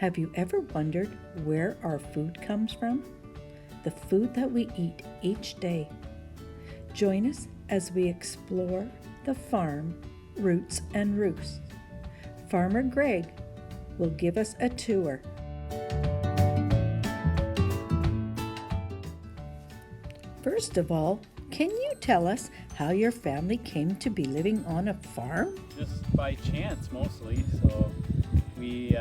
Have you ever wondered where our food comes from? The food that we eat each day. Join us as we explore the farm, Roots and Roost. Farmer Greg will give us a tour. First of all, can you tell us how your family came to be living on a farm? Just by chance, mostly. So we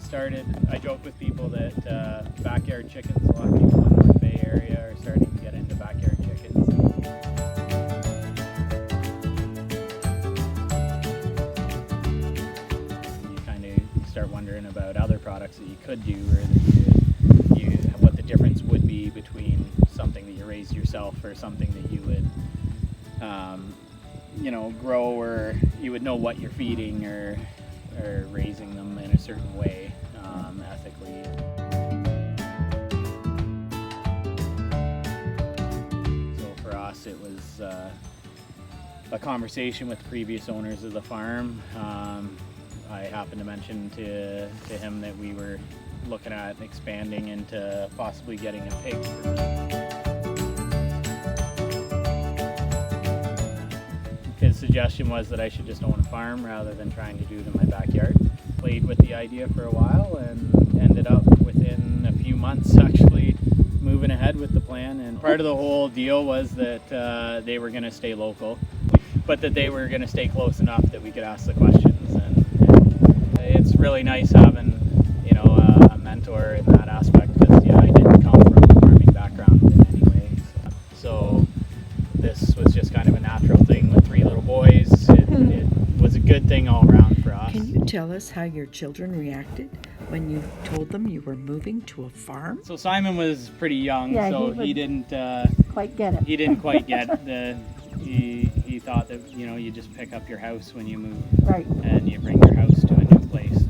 started. I joke with people that backyard chickens. A lot of people in the North Bay area are starting to get into backyard chickens. You kind of start wondering about other products that you could do, or that what the difference would be between something that you raised yourself or something that you would grow, or you would know what you're feeding or raising them in a certain way, ethically. So for us, it was a conversation with the previous owners of the farm. I happened to mention to him that we were looking at expanding into possibly getting a pig for meat. His suggestion was that I should just own a farm rather than trying to do it in my backyard. Played with the idea for a while and ended up within a few months actually moving ahead with the plan. And part of the whole deal was that they were going to stay local, but that they were going to stay close enough that we could ask the questions. And it's really nice having a mentor in that aspect, because I didn't come from a farming background in any way. So this was just kind of a natural thing with 3 little boys. It was a good thing all around for us. Can you tell us how your children reacted when you told them you were moving to a farm? So Simon was pretty young, so he didn't quite get it. He didn't quite get he thought that you just pick up your house when you move, right, and you bring your house to a new place.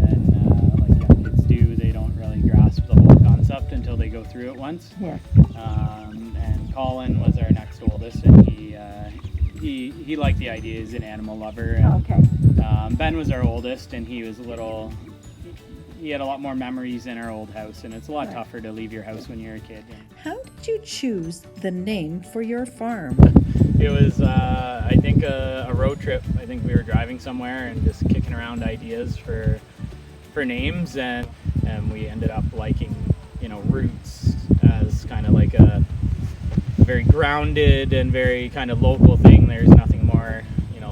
And like young kids do, they don't really grasp the whole concept until they go through it once. Yes. And Colin was our next oldest, and he liked the idea. He's an animal lover. And, okay. Ben was our oldest, and he had a lot more memories in our old house, and it's a lot tougher to leave your house when you're a kid. How did you choose the name for your farm? It was, I think, a road trip. I think we were driving somewhere and just kicking around ideas for names, and we ended up liking, Roots as kind of like a very grounded and very kind of local thing. There's nothing more,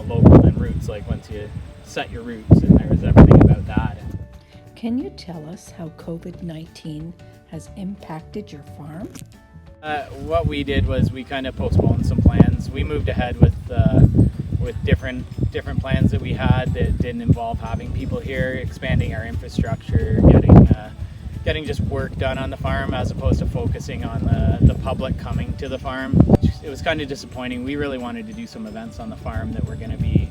local than roots. Like once you set your roots, and there was everything about that. Can you tell us how COVID-19 has impacted your farm? What we did was we kind of postponed some plans. We moved ahead with different plans that we had that didn't involve having people here, expanding our infrastructure, getting just work done on the farm, as opposed to focusing on the public coming to the farm. It was kind of disappointing. We really wanted to do some events on the farm that were going to be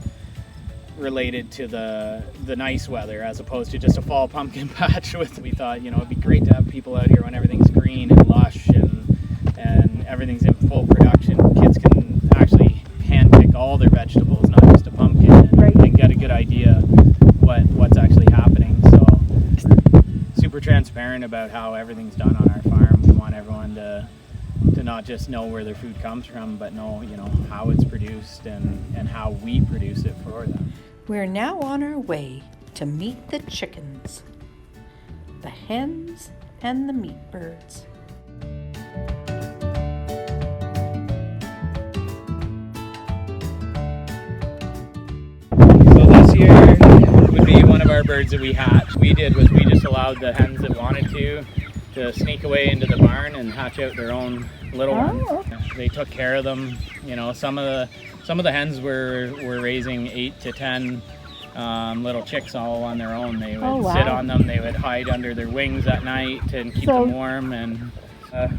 related to the nice weather, as opposed to just a fall pumpkin patch. We thought, it'd be great to have people out here when everything's green and lush and everything's in full production. Kids can actually handpick all their vegetables, not just a pumpkin, and get a good idea what's actually happening. So super transparent about how everything's done on our farm. We want everyone to not just know where their food comes from, but know how it's produced and how we produce it for them. We're now on our way to meet the chickens, the hens, and the meat birds. So this year would be one of our birds that we hatched. What we did was we just allowed the hens that wanted to sneak away into the barn and hatch out their own little ones. They took care of them. Some of the hens were raising 8 to 10 little chicks all on their own. They would sit on them. They would hide under their wings at night and keep them warm. And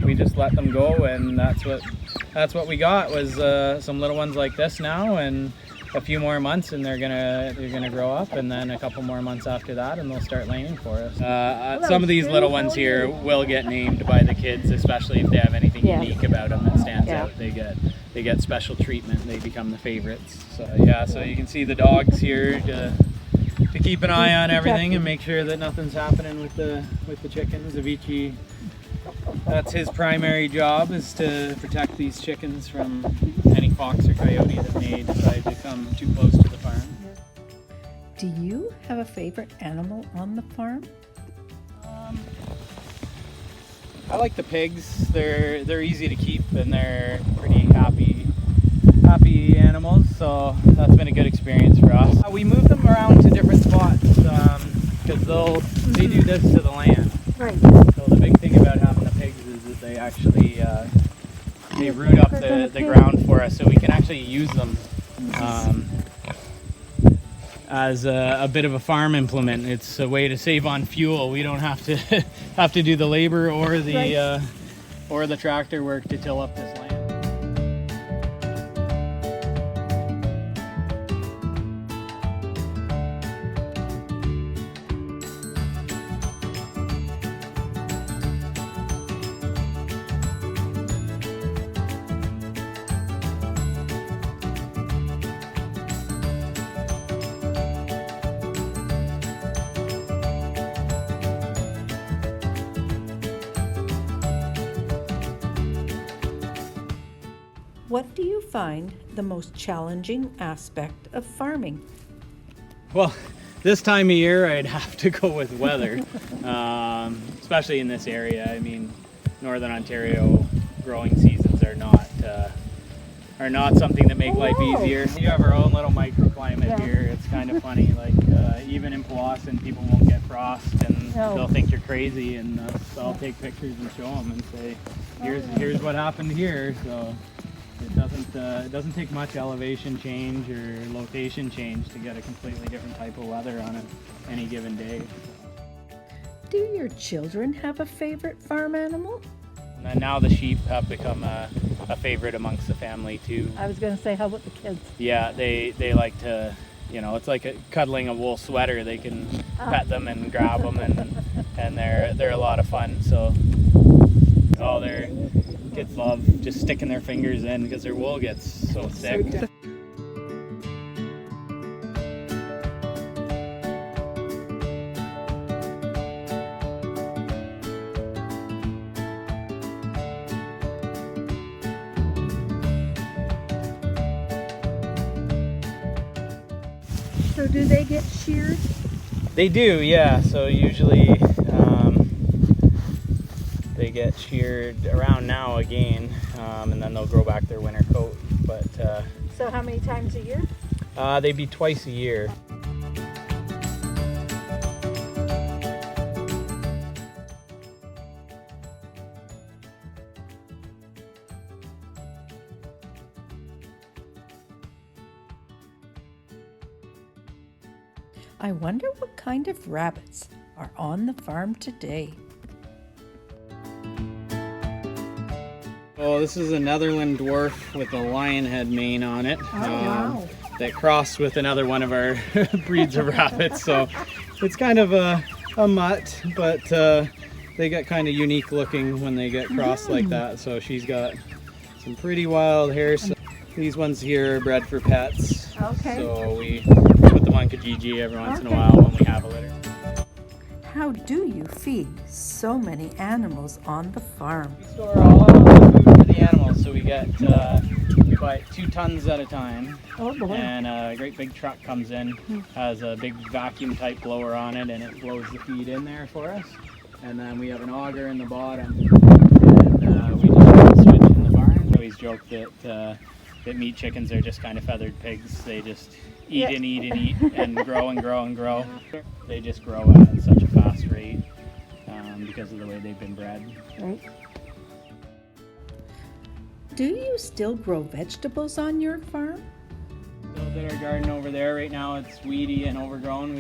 we just let them go, and that's what we got was some little ones like this now, and a few more months, and they're gonna grow up, and then a couple more months after that, and they'll start laying for us. Some of these little ones here will get named by the kids, especially if they have anything unique about them that stands out. They get special treatment. They become the favorites. So so you can see the dogs here to keep an eye on everything and make sure that nothing's happening with the chickens. Avicii, that's his primary job, is to protect these chickens from any fox or coyote that may decide to come too close to the farm. Do you have a favorite animal on the farm? I like the pigs. They're easy to keep and they're pretty happy animals, so that's been a good experience for us. We move them around to different spots because they do this to the land. Right. So the big thing about having the pigs is that they actually they root up the ground for us, so we can actually use them as a bit of a farm implement. It's a way to save on fuel. We don't have to do the labor or the tractor work to till up this land. What do you find the most challenging aspect of farming? Well, this time of year I'd have to go with weather, especially in this area. I mean, Northern Ontario growing seasons are not something that make life easier. You have our own little microclimate here. It's kind of funny, like even in Powassan, people won't get frost and they'll think you're crazy, and I'll take pictures and show them and say, here's what happened here. So it doesn't take much elevation change or location change to get a completely different type of weather on any given day. Do your children have a favorite farm animal? And now the sheep have become a favorite amongst the family too. I was going to say, how about the kids? Yeah, they like to, it's like cuddling a wool sweater. They can pet them and grab them, and they're a lot of fun. So their kids love just sticking their fingers in because their wool gets so thick. So do they get sheared? They do, yeah. So usually they get sheared around now again, and then they'll grow back their winter coat. But so how many times a year? They'd be twice a year. I wonder what kind of rabbits are on the farm today. Oh, this is a Netherland dwarf with a lion head mane on it. Wow. That crossed with another one of our breeds of rabbits. So it's kind of a mutt, but they get kind of unique looking when they get crossed like that. So she's got some pretty wild hair. So these ones here are bred for pets. Okay. So we put them on Kijiji every once in a while when we have a litter. How do you feed so many animals on the farm? We store all of the food for the animals, so we buy 2 tons at a time. Oh boy. And a great big truck comes in, has a big vacuum type blower on it, and it blows the feed in there for us. And then we have an auger in the bottom, and we just switch in the barn. I always joke that meat chickens are just kind of feathered pigs. They just eat and eat and eat and grow and grow and grow. They just grow at such a fast rate because of the way they've been bred. Right. Do you still grow vegetables on your farm? A little bit of our garden over there right now, it's weedy and overgrown.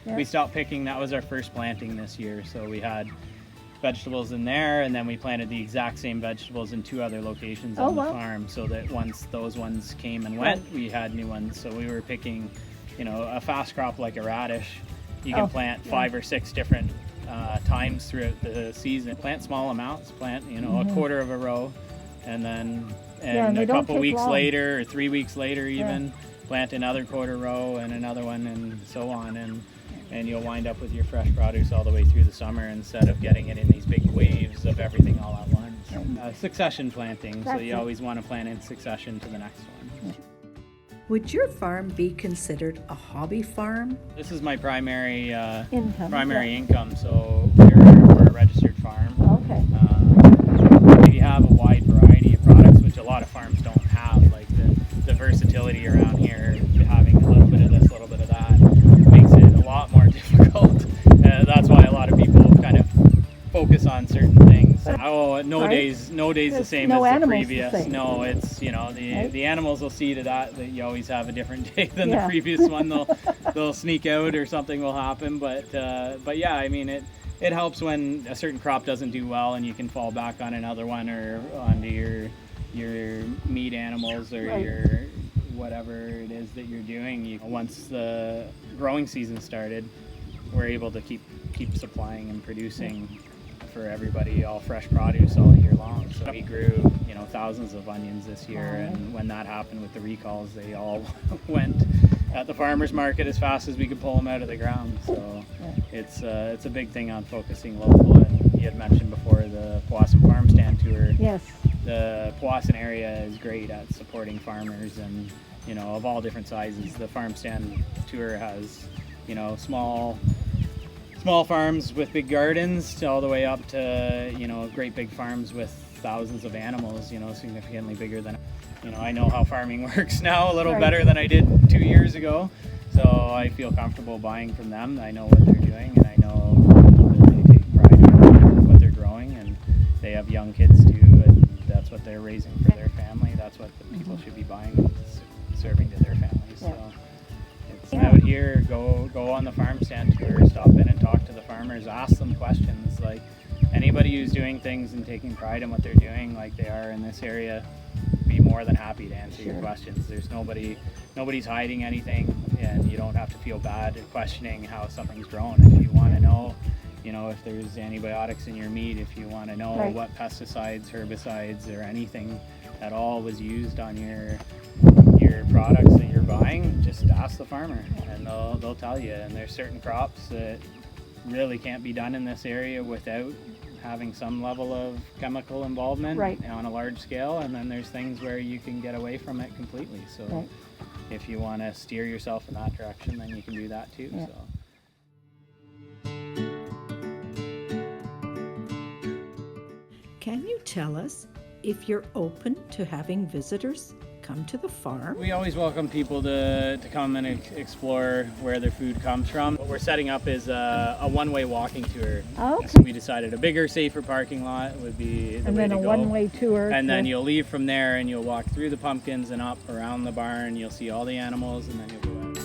We stopped picking. That was our first planting this year, so we had vegetables in there, and then we planted the exact same vegetables in 2 other locations on the farm, so that once those ones came and went, we had new ones. So we were picking, a fast crop like a radish. You can plant 5 or 6 different times throughout the season. Plant small amounts, plant a quarter of a row, and then a couple weeks later or 3 weeks later even, plant another quarter row and another one and so on, and you'll wind up with your fresh produce all the way through the summer instead of getting it in these big waves of everything all at once. Succession planting, so you always want to plant in succession to the next one. Would your farm be considered a hobby farm? This is my primary Income. income, so we're a registered farm. Okay. We have a wide variety of products, which a lot of farms don't have, like the versatility around here, having a little bit of this, a little bit of that, makes it a lot more difficult. That's why a lot of people kind of focus on certain things. No day's the same as the previous. No, it's, the animals will see to that you always have a different day than the previous one. They'll sneak out or something will happen, but yeah, I mean it helps when a certain crop doesn't do well and you can fall back on another one or onto your meat animals or your whatever it is that you're doing. Once the growing season started, we're able to keep supplying and producing for everybody all fresh produce all year long. So we grew thousands of onions this year, and when that happened with the recalls, they all went at the farmers market as fast as we could pull them out of the ground. So it's a big thing on focusing local. And you had mentioned before the Powassan Farm Stand Tour. Yes. The Powassan area is great at supporting farmers and of all different sizes. The Farm Stand Tour has small farms with big gardens all the way up to great big farms with thousands of animals, significantly bigger than I know how farming works now a little better than I did 2 years ago, so I feel comfortable buying from them. I know what they're doing, and I know that they take pride in what they're growing, and they have young kids too, and that's what they're raising for their family. That's what the people should be buying and serving to their families. So it's out here, go on the farm stand tour, stop in and talk to the farmers, ask them questions. Like anybody who's doing things and taking pride in what they're doing like they are in this area, be more than happy to answer your questions. There's nobody's hiding anything, and you don't have to feel bad questioning how something's grown. If you want to know, if there's antibiotics in your meat, if you want to know what pesticides, herbicides, or anything at all was used on your products that you're buying, just ask the farmer and they'll tell you. And there's certain crops that really can't be done in this area without having some level of chemical involvement on a large scale, and then there's things where you can get away from it completely. So if you want to steer yourself in that direction, then you can do that too. So Can you tell us if you're open to having visitors come to the farm? we always welcome people to come and explore where their food comes from. What we're setting up is a one-way walking tour. So we decided a bigger, safer parking lot would be the way to go. And then a one-way tour. And then you'll leave from there and you'll walk through the pumpkins and up around the barn. You'll see all the animals, and then you'll go out.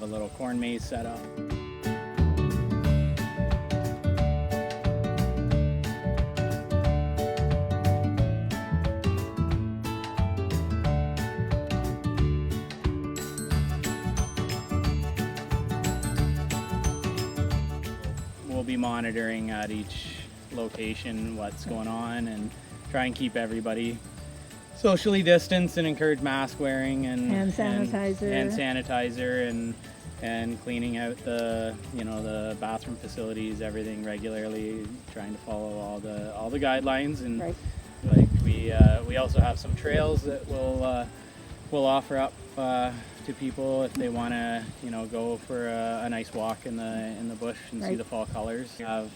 A little corn maze set up. We'll be monitoring at each location what's going on and try and keep everybody socially distanced and encourage mask wearing and sanitizer and cleaning out the bathroom facilities, everything regularly, trying to follow all the guidelines. And like we also have some trails that we'll offer up to people if they want to go for a nice walk in the bush and see the fall colors. We have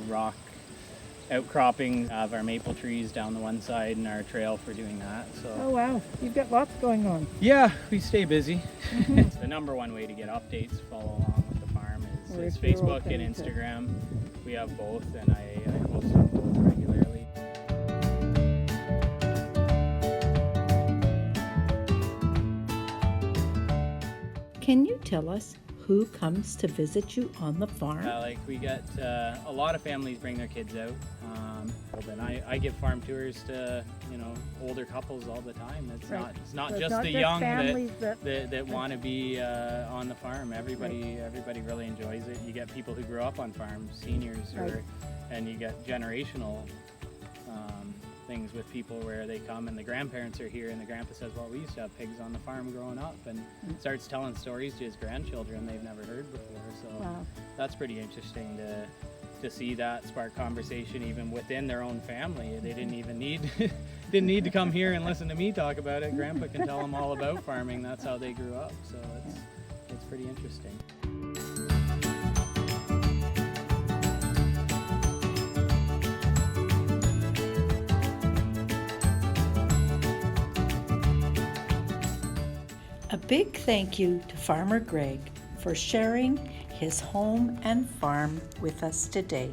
rock outcropping of our maple trees down the one side and our trail for doing that. So Oh wow, you've got lots going on. yeah, we stay busy. It's the number one way to get updates, follow along with the farm is Facebook and Instagram. We have both, and I post on both regularly. Can you tell us who comes to visit you on the farm? Like we get a lot of families bring their kids out. And I give farm tours to older couples all the time. It's Right. not So it's just not the just young families that want to be on the farm. Everybody really enjoys it. You get people who grew up on farms, seniors, Right. and you get generational things with people where they come and the grandparents are here and the grandpa says, well, we used to have pigs on the farm growing up, and starts telling stories to his grandchildren they've never heard before. So Wow. that's pretty interesting to see that spark conversation even within their own family. They didn't even need to come here and listen to me talk about it. Grandpa can tell them all about farming. That's how they grew up. So it's pretty interesting. A big thank you to Farmer Greg for sharing his home and farm with us today.